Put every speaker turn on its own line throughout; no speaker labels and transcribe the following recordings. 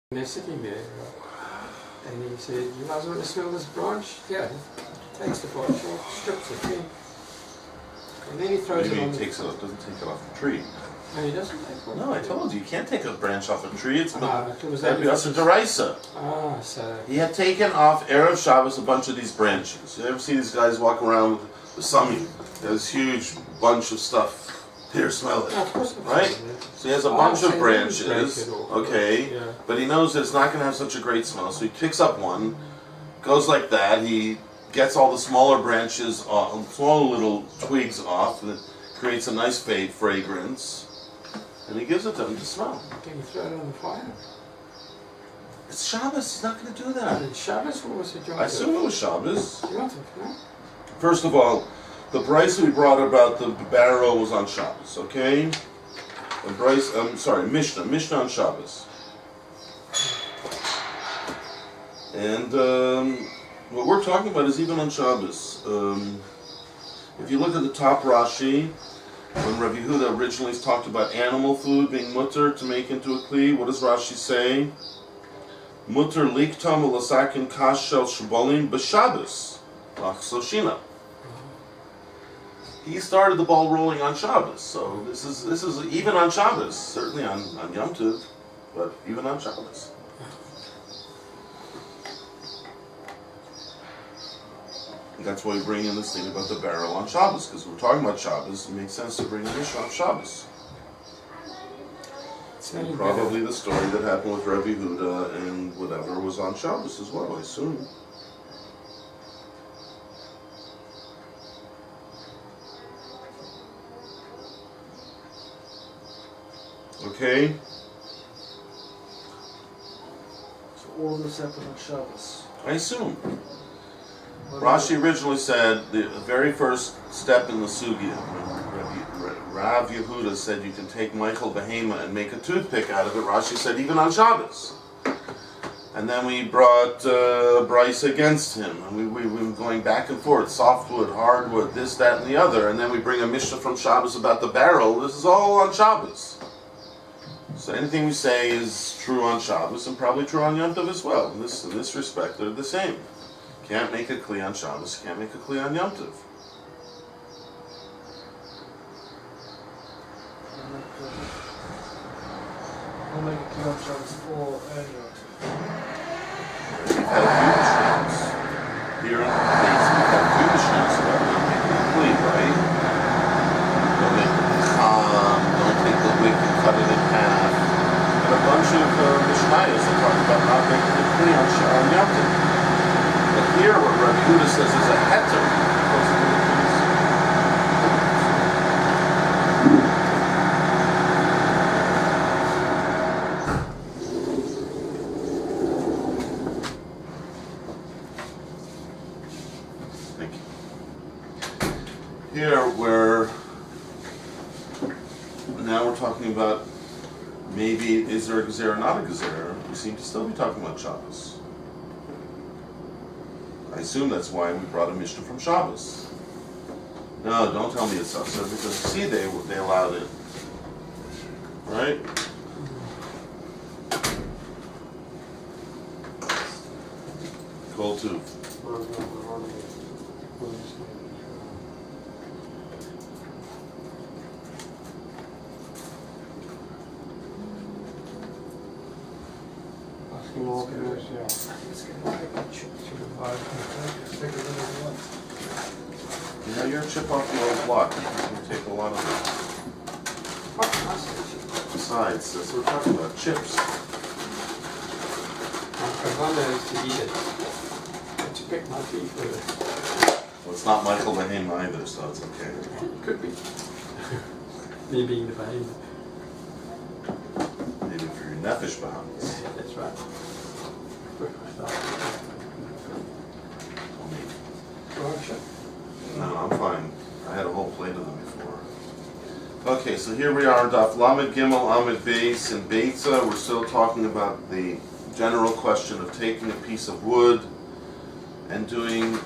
They're sitting there, and he said, "You guys want to smell this branch?" Yeah, he takes the branch off, strips it in, and then he throws it on.
Maybe he doesn't take it off the tree.
No, he doesn't take it.
No, I told you can't take a branch off a tree.
That'd
be also deraisa.
So
he had taken off Erev Shabbos a bunch of these branches. You ever see these guys walk around with Tsama? There's a huge bunch of stuff. Here, smell it.
of course,
right? So he has a bunch of branches, okay,
yeah.
But he knows that it's not going to have such a great smell. So he picks up one, goes like that. He gets all the smaller branches off, small little twigs off, and it creates a nice fragrance. And he gives it to him to smell.
Can you throw it on the fire?
It's Shabbos. He's not going to do that.
Is it Shabbos or was it Yom Tov?
I assume it was Shabbos.
Yom Tov, no?
First of all, the Beitsa we brought about the barrel was on Shabbos, okay? Mishnah on Shabbos. And what we're talking about is even on Shabbos. If you look at the top Rashi, when Rabbi Yehuda originally talked about animal food being mutter to make into a kli, what does Rashi say? Mutter liktam ulasakin kash shel shbolim b'Shabbos lachsoshina. He started the ball rolling on Shabbos, so this is even on Shabbos, certainly on Yom Tov, but even on Shabbos. That's why we bring in this thing about the barrel on Shabbos, because we're talking about Shabbos. It makes sense to bring in this on Shabbos. And probably the story that happened with Rabbi Yehuda and whatever was on Shabbos as well, I assume. Okay.
So all of this happened on Shabbos.
I assume. Rashi originally said the very first step in the sugya, Rav Yehuda said you can take Michael Behema and make a toothpick out of it. Rashi said even on Shabbos. And then we brought Bryce against him, and we were going back and forth, softwood, hardwood, this, that, and the other. And then we bring a Mishnah from Shabbos about the barrel. This is all on Shabbos. So anything we say is true on Shabbos and probably true on Yom Tov as well. In this respect, they're the same. Can't make a kli on Shabbos, can't make a kli on Yom Tov.
I'll make a kli on Shabbos or and Yom Tov.
We've had a few Mishnahs. Here in the Beitsa, we've had a few Mishnahs about not making a kli, right? Don't make the cham, don't take the wick and cut it in half. And a bunch of Mishnayos that talk about not making a kli on Yom Tov. But here, what Rabbi Yehuda says is a heter. Thank you. Here, now we're talking about maybe is there a gezerah or not a gezerah? We seem to still be talking about Shabbos. I assume that's why we brought a Mishnah from Shabbos. No, don't tell me it's Asa, because see, they allowed it. Right? Call two. Yeah, you're a chip off the old block. You take a lot of it. Besides, that's what we're talking about, chips.
I wonder to eat it. To pick my teeth with it.
Well, it's not Michael Behema either, so it's okay.
Could be. Me being the Behema.
Maybe for your Nefesh Bahamas.
Yeah, that's right.
No, I'm fine. I had a whole plate of them before. Okay, so here we are, Daf Lamed Gimel Amid Beis in Beitsa. We're still talking about the general question of taking a piece of wood and doing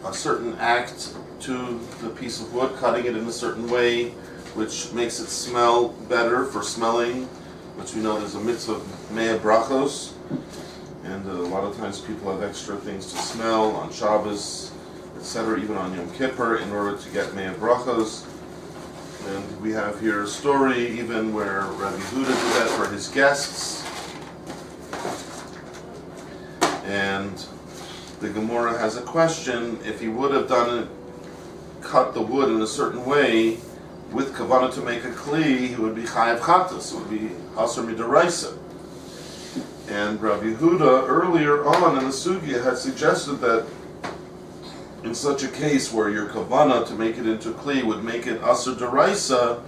a certain act to the piece of wood, cutting it in a certain way, which makes it smell better for smelling, which we know there's a mitzvah of mea brachos, and a lot of times people have extra things to smell on Shabbos, etc., even on Yom Kippur, in order to get mea brachos. And we have here a story even where Rabbi Yehuda did that for his guests. And the Gemora has a question: if he would have done it, cut the wood in a certain way with kavanah to make a kli, he would be chayav chatas, it would be asur midaraisa. And Rabbi Yehuda earlier on in the sugya had suggested that in such a case where your kavanah to make it into kli would make it asur daraisa,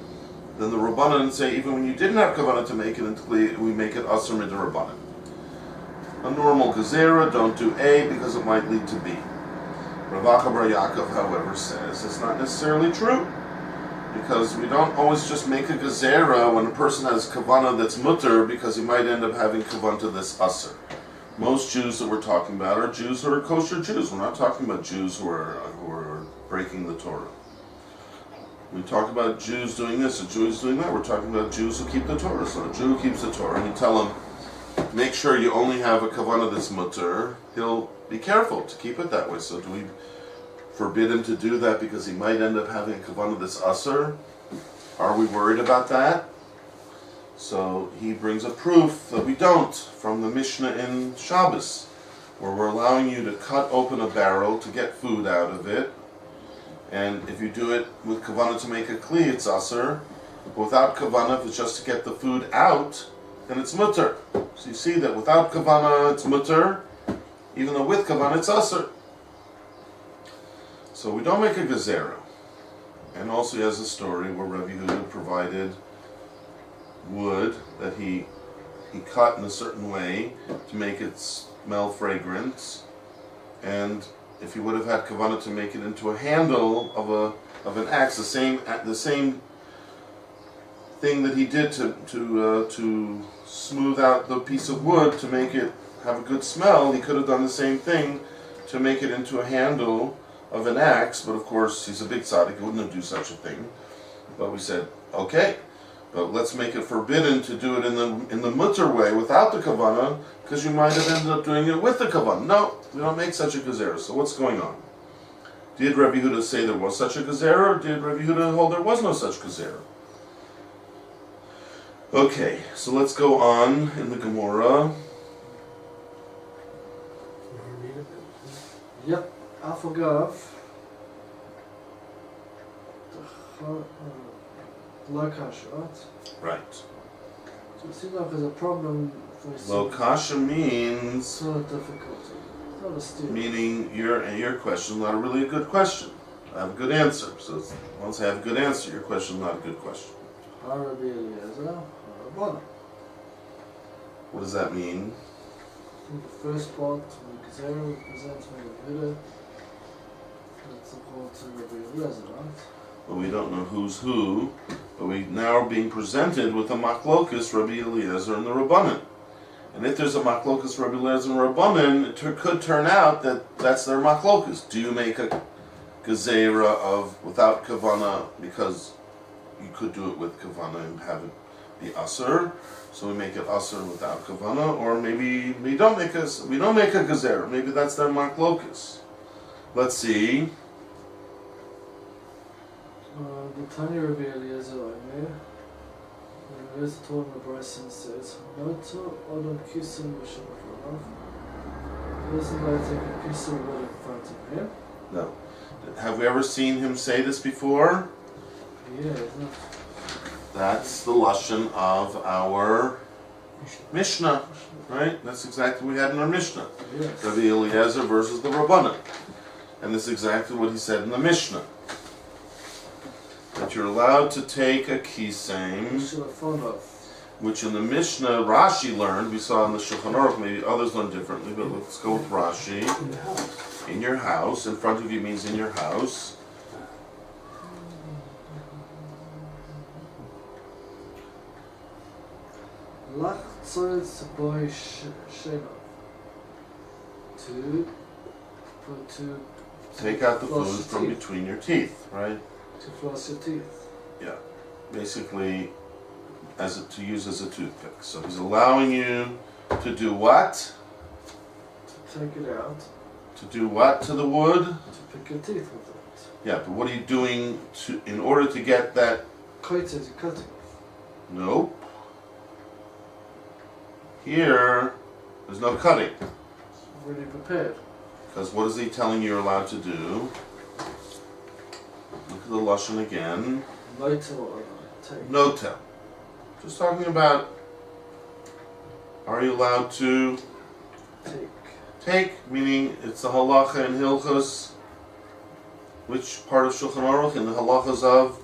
then the Rabbanan say even when you didn't have kavanah to make it into kli, we make it asur midarabanan. A normal gezerah, don't do A because it might lead to B. Rav Acha bar Yaakov, however, says it's not necessarily true, because we don't always just make a gezerah when a person has kavanah that's mutter, because he might end up having kavanah that's asur. Most Jews that we're talking about are Jews who are kosher Jews. We're not talking about Jews who are breaking the Torah. We talk about Jews doing this and Jews doing that. We're talking about Jews who keep the Torah. So a Jew who keeps the Torah, and you tell him, make sure you only have a kavanah that's mutter, he'll be careful to keep it that way. So do we forbid him to do that because he might end up having a kavanah that's asur? Are we worried about that? So he brings a proof that we don't from the Mishnah in Shabbos, where we're allowing you to cut open a barrel to get food out of it. And if you do it with kavanah to make a kli, it's asur. Without kavanah, if it's just to get the food out, then it's mutter. So you see that without kavanah it's mutter, even though with kavanah it's asur. So we don't make a gezerah. And also he has a story where Rabbi Yehuda provided wood that he cut in a certain way to make it smell fragrant, and if he would have had kavanah to make it into a handle of an axe, the same thing that he did to smooth out the piece of wood to make it have a good smell, he could have done the same thing to make it into a handle of an axe. But of course he's a big tzaddik, he wouldn't do such a thing. But we said, okay, but let's make it forbidden to do it in the mutter way without the kavanah, because you might have ended up doing it with the kavanah. No, we don't make such a gezerah. So what's going on? Did Rabbi Yehuda say there was such a gezerah, or did Rabbi Yehuda hold there was no such gezerah? Okay, so let's go on in the Gemora.
Yep, Afagav. Lokash, right?
Right.
So it seems like there's a problem for
Lokasha means
it's not a difficulty. It's not a steal.
meaning your question is not really a good question. I have a good answer. So once I have a good answer, your question is not a good question.
Rabbi Eliezer, Rabbanan.
What does that mean?
I think the first part, when Gezerah represents Rabbi Yehuda, that's according to Rabbi Eliezer, right?
Well, we don't know who's who, but we now are being presented with a machlokus, Rabbi Eliezer and the Rabbanan. And if there's a machlokus, Rabbi Eliezer and Rabbanan, it could turn out that that's their machlokus. Do you make a gezerah of without kavanah, because you could do it with kavanah and have it be asur, so we make it asur without kavanah, or maybe we don't make a gezerah. Maybe that's their machlokus. Let's see.
The Tanya Rabbi Eliezer Omer, Rabbi Eliezer told him the Bryson says, Noto Odom Kisim V'Shabbat He doesn't like to take a piece of wood in front of him.
No. Have we ever seen him say this before?
Yeah, isn't it?
That's the lashon of our Mishnah, right? That's exactly what we had in our Mishnah.
Yes.
Rabbi Eliezer versus the Rabbanan. And this is exactly what he said in the Mishnah. That you're allowed to take a kisem, which in the Mishnah Rashi learned, we saw in the Shulchan Aruch, maybe others learned differently, but let's go with Rashi.
In the house.
In your house, in front of you means in your house.
To
Take out the
floss
food
your
from
teeth.
between your teeth, right?
To floss your teeth.
Yeah. Basically, to use as a toothpick. So he's allowing you to do what?
To take it out.
To do what to the wood?
To pick your teeth with it.
Yeah, but what are you doing in order to get that?
Cutting.
Nope. Here, there's no cutting.
Already prepared.
Because what is he telling you you're allowed to do? Look at the Lashon again. Notel. Just talking about, are you allowed to take, meaning it's the halacha and hilchos. Which part of Shulchan Aruch in the halachas of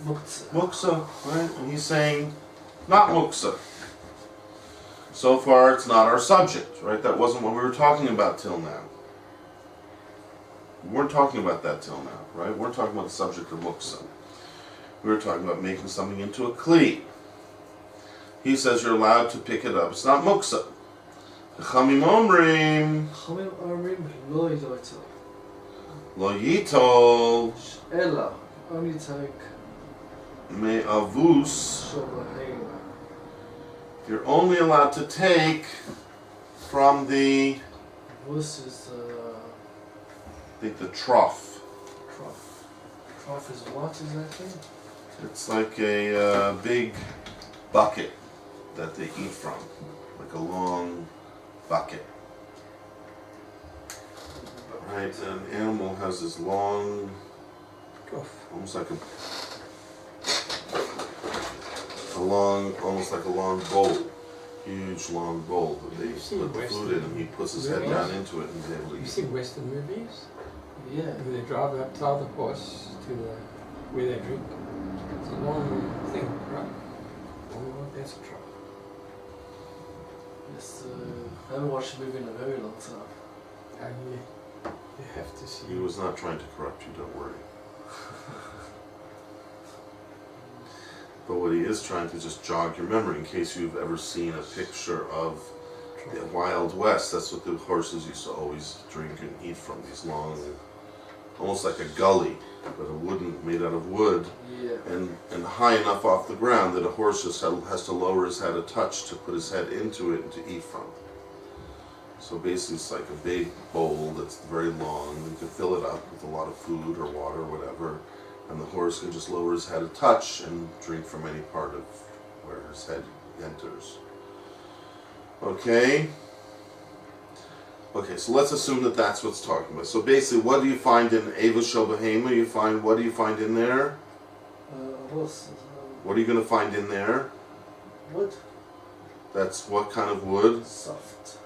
muksa, right? And he's saying, not muksa. So far, it's not our subject, right? That wasn't what we were talking about till now. We weren't talking about that till now, right? We weren't talking about the subject of muksa. We were talking about making something into a kli. He says you're allowed to pick it up. It's not muksa. Chachamim omrim lo yitol
Ella, only take
me'avus.
Shabahim.
You're only allowed to take from the,
This is
I think, the trough.
trough. Trough is what exactly?
It's like a big bucket that they eat from, like a long bucket. Right, an animal has this long, almost like almost like a long bowl, huge long bowl that they put the food in, and he puts his head down into it and he's able to
You
eat.
see Western movies?
Yeah.
Where they drive up, tie the horse to where they drink. It's a long thing, right? Oh, that's a truck.
Yes, I haven't watched a movie in a very long time.
You have to see.
He was not trying to corrupt you, don't worry. But what he is trying to just jog your memory, in case you've ever seen a picture of the Wild West. That's what the horses used to always drink and eat from, these long, almost like a gully, but made out of wood,
Yeah.
and high enough off the ground that a horse just has to lower his head a touch to put his head into it and to eat from. So basically it's like a big bowl that's very long. You can fill it up with a lot of food or water or whatever, and the horse can just lower his head a touch and drink from any part of where his head enters. Okay? Okay, so let's assume that that's what's talking about. So basically, what do you find in Eva Shel Behema? What do you find in there?
Horse.
What are you going to find in there?
Wood.
That's what kind of wood?
Soft.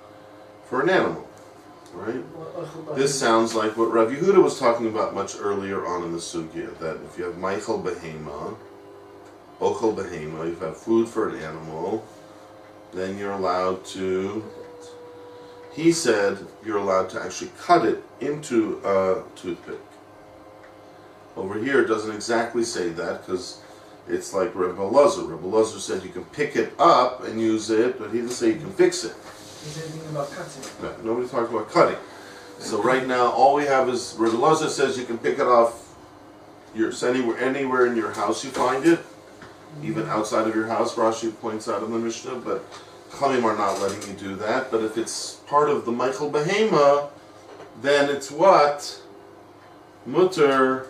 For an animal, right? This sounds like what Rav Yehuda was talking about much earlier on in the sugya, that if you have Michael Behema, Ochel Behema, you have food for an animal, then you're allowed to, he said, you're allowed to actually cut it into a toothpick. Over here it doesn't exactly say that, because it's like Rebbe Elazar. Rebbe Elazar said you can pick it up and use it, but he didn't say you can fix it.
Is anything about cutting?
No, nobody talked about cutting. So right now, all we have is Rebbe Elazar says you can pick it off anywhere in your house you find it, even outside of your house. Rashi points out in the Mishnah, but Chachamim are not letting you do that. But if it's part of the Michael Behema, then it's what? Mutter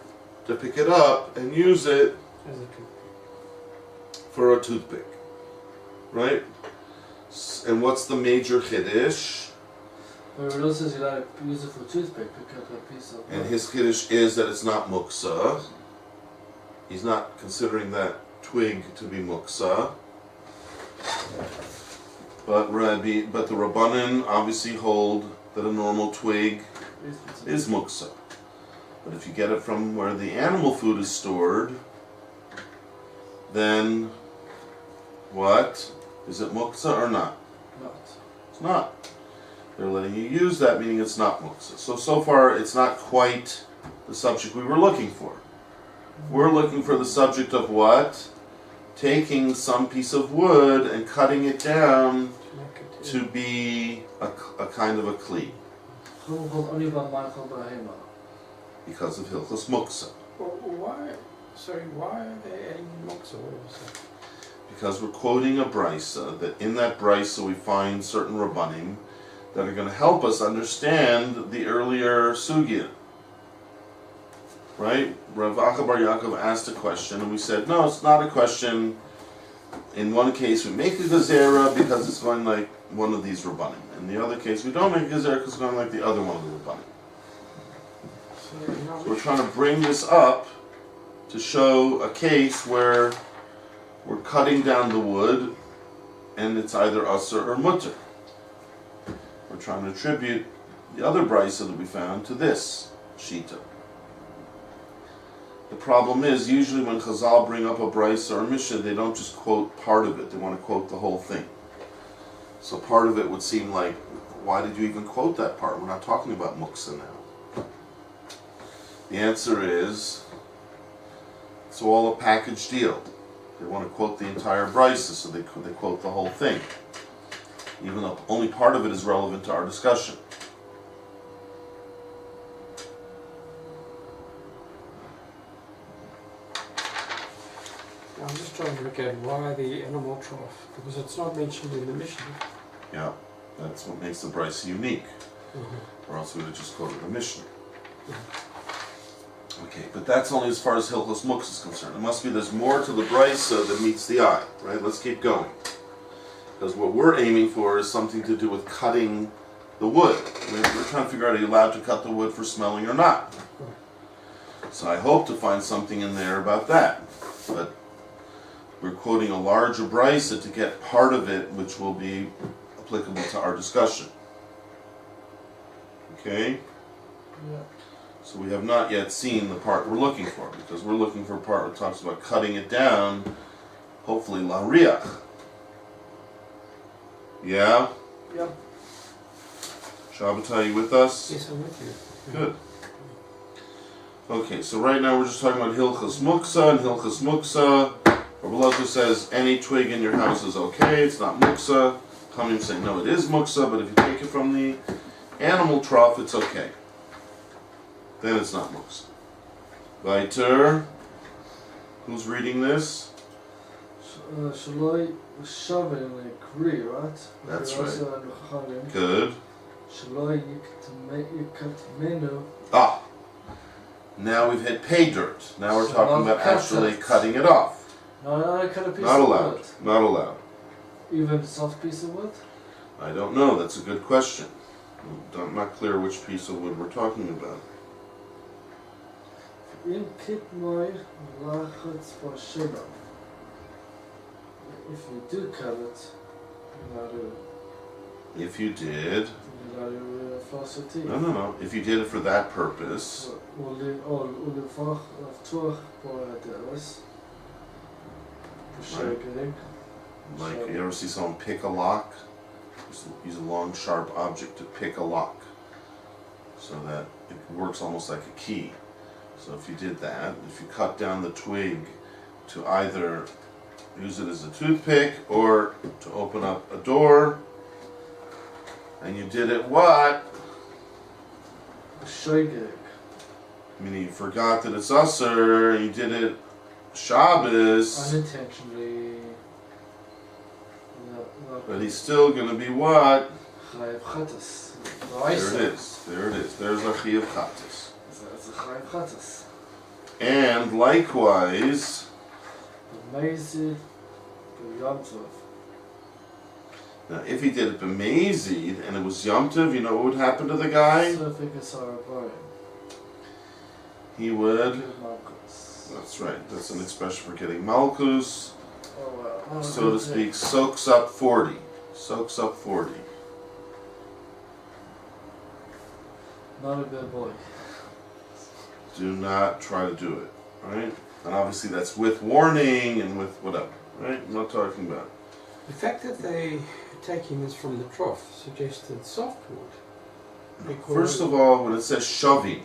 to pick it up and use it for a toothpick, right? And what's the major chiddush?
But it also says you like use it for toothpick, pick up a piece of.
And his chiddush is that it's not muksa. He's not considering that twig to be muksa. But the Rabbanan obviously hold that a normal twig is muksa. But if you get it from where the animal food is stored, then what? Is it muksa or not?
Not.
It's not. They're letting you use that, meaning it's not muksa. So far, it's not quite the subject we were looking for. We're looking for the subject of what? Taking some piece of wood and cutting it down to be a kind of a kli.
Only by Michael Bahema.
Because of Hilchos Muksa.
Why? Sorry, why are they adding moksa? What was that?
because we're quoting a Beitsa, that in that Beitsa we find certain Rabbanim that are going to help us understand the earlier Sugya. Right? Rav Acha Bar Yaakov asked a question, and we said, no, it's not a question. In one case, we make a Gezerah because it's going like one of these Rabbanim. In the other case, we don't make a Gezerah because it's going like the other one of the Rabbanim. So we're trying to bring this up to show a case where we're cutting down the wood, and it's either Asur or Mutter. We're trying to attribute the other Beitsa that we found to this Shita. The problem is, usually when Chazal bring up a Beitsa or a Mishnah, they don't just quote part of it, they want to quote the whole thing. So part of it would seem like, why did you even quote that part? We're not talking about Muksa now. The answer is, it's all a package deal. They want to quote the entire Beitsa, so they quote the whole thing, even though only part of it is relevant to our discussion.
I'm just trying to look at why the animal trough, because it's not mentioned in the Mishnah.
Yeah, that's what makes the Beitsa unique. Or else we would have just quoted the Mishnah. Okay, but that's only as far as Hilchos Muksa is concerned. It must be there's more to the Beitsa that meets the eye, right? Let's keep going. Because what we're aiming for is something to do with cutting the wood. We're trying to figure out, are you allowed to cut the wood for smelling or not? So I hope to find something in there about that. But we're quoting a larger Beitsa to get part of it, which will be applicable to our discussion. Okay?
Yeah.
So we have not yet seen the part we're looking for, because we're looking for a part that talks about cutting it down, hopefully la riach. Yeah?
Yep.
Shabbatai, you with us?
Yes, I'm with you.
Good. Okay, so right now we're just talking about Hilchos Muksa, and Hilchos Muksa, Rabbi Loza says any twig in your house is okay, it's not Muksa. Kamim say no, it is Muksa, but if you take it from the animal trough, it's okay. Then it's not Muksa. Weiter. Who's reading this?
Shaloi Shavin agree, right?
That's right.
Right.
Good.
Shaloi Yikat Menu.
Ah. Now we've hit pay dirt. Now we're
So
talking
now
about
cut
actually
it.
cutting it off.
No, I cut a piece
Not
of
allowed.
wood.
Not allowed.
Even a soft piece of wood?
I don't know. That's a good question. I'm not clear which piece of wood we're talking about.
In Kitmoy Lachatz Basheba. If you do cut it, you allowed to.
If you did,
You allowed to floss your teeth.
no. If you did it for that purpose,
Ulefach Tuach Boadelis. Beschädigung.
like you ever see someone pick a lock? Use a long, sharp object to pick a lock, so that it works almost like a key. So if you did that, if you cut down the twig to either use it as a toothpick or to open up a door, and you did it what?
Beschädigung.
Meaning you forgot that it's Asur, and you did it Shabbos,
Unintentionally.
but he's still going to be what?
Chayav Chatas.
There it is. There it is. There's a Chayav Chatas.
It's a Chayav Chatas.
And likewise,
Amazing. Yom Tov.
now if he did it b'mezid and it was Yom Tov, you know what would happen to the guy?
So I think it's our boy.
He would.
Give Malchus.
That's right. That's an expression for getting Malchus,
Oh well.
so to speak. Soaks up 40. Soaks up 40.
Not a good boy.
Do not try to do it, right? And obviously that's with warning and with whatever, right? I'm not talking about.
The fact that they taking this from the trough suggested softwood. Because
First of all, when it says shoving,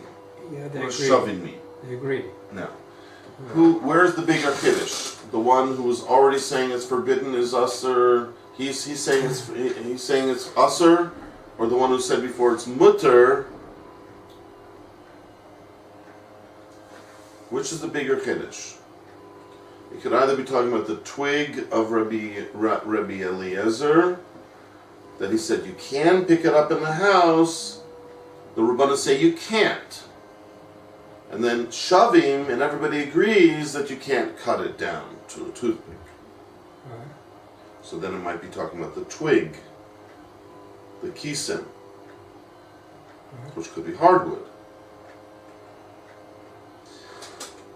yeah, they
what
agree.
does shoving mean?
They agree.
No. Where's the bigger kiddush? The one who was already saying it's forbidden is Asur. He's saying it's Asur, or the one who said before it's mutter. Which is the bigger kiddush? It could either be talking about the twig of Rabbi Eliezer, that he said you can pick it up in the house. The Rabbanan say you can't. And then Shavim, and everybody agrees that you can't cut it down to a toothpick.
Right.
So then it might be talking about the twig, the kisim, which could be hardwood.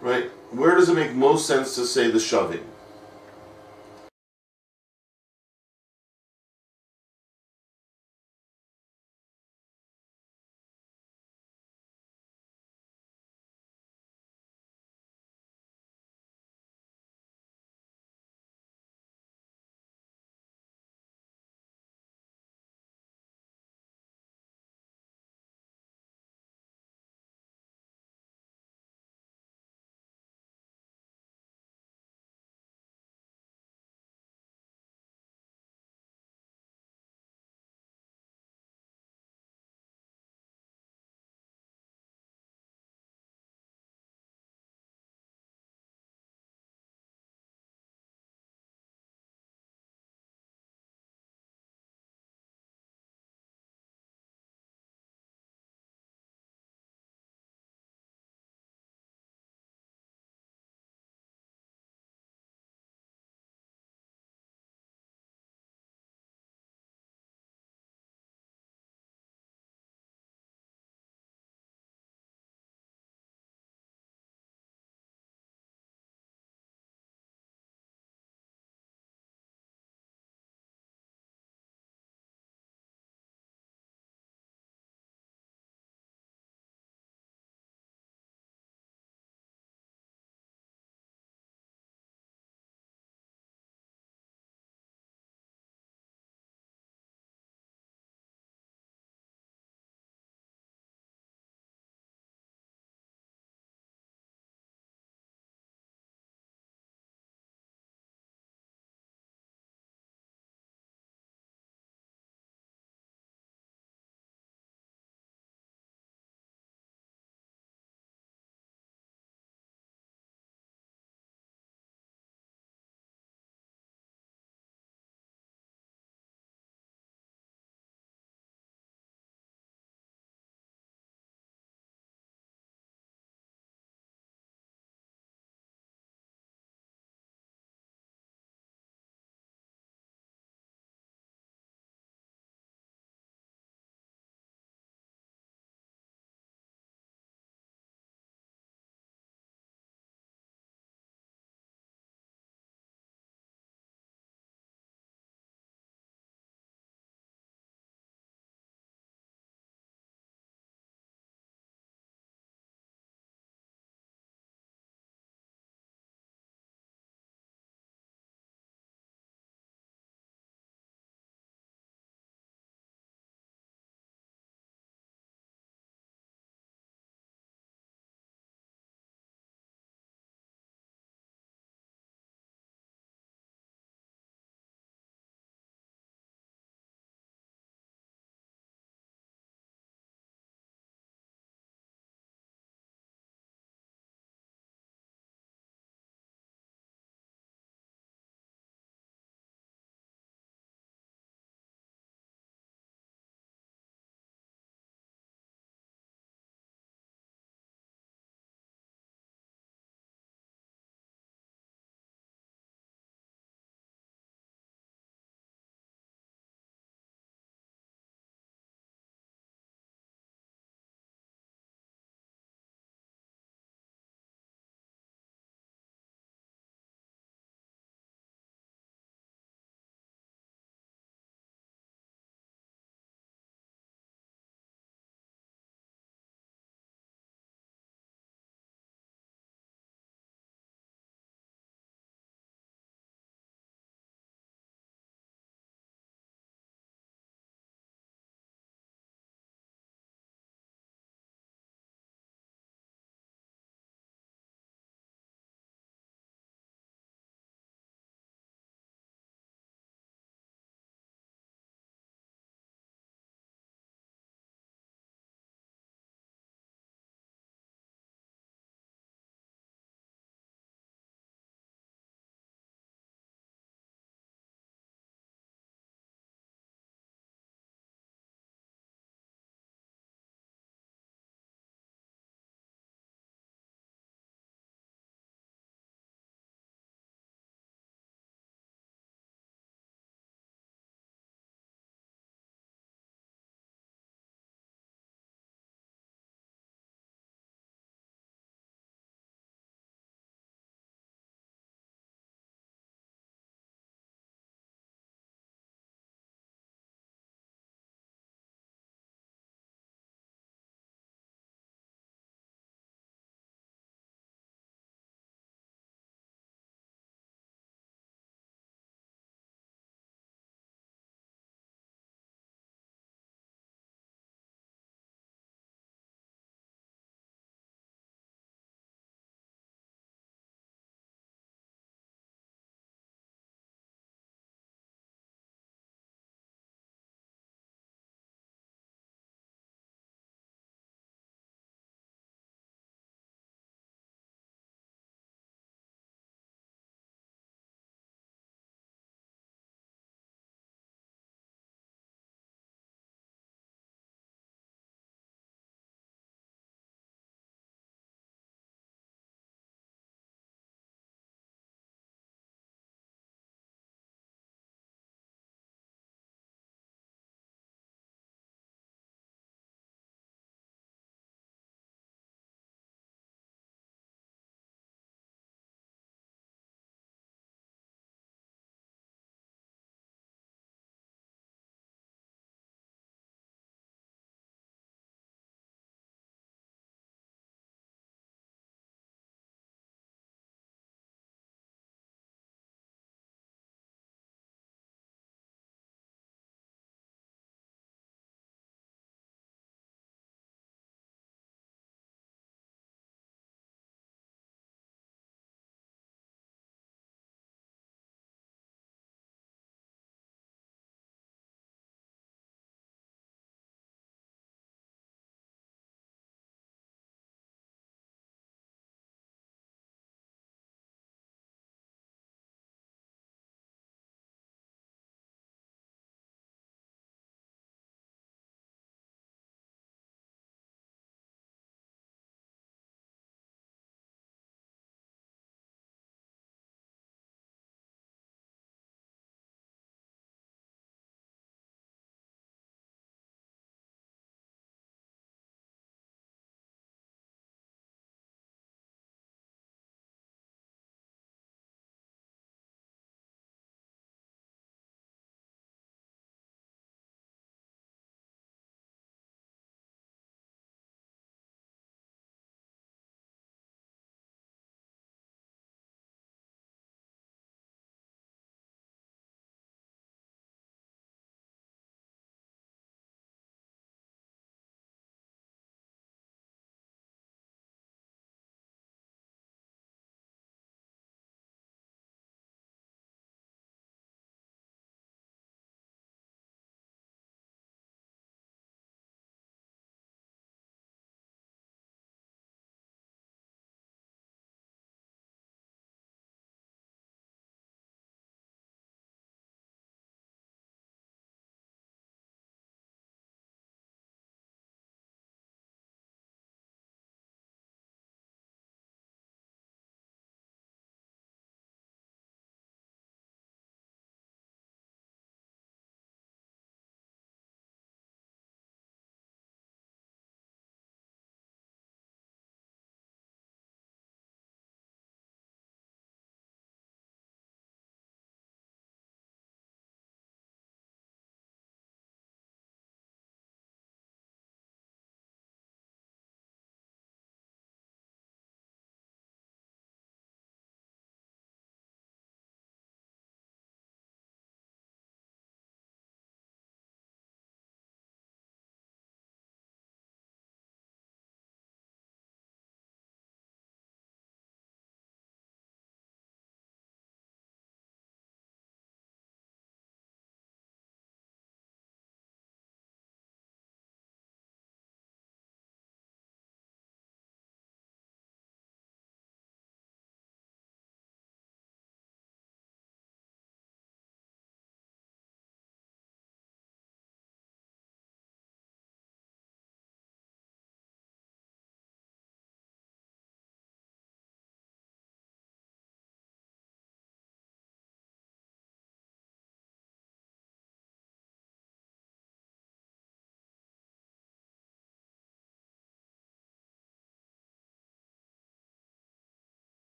Right? Where does it make most sense to say the Shavim?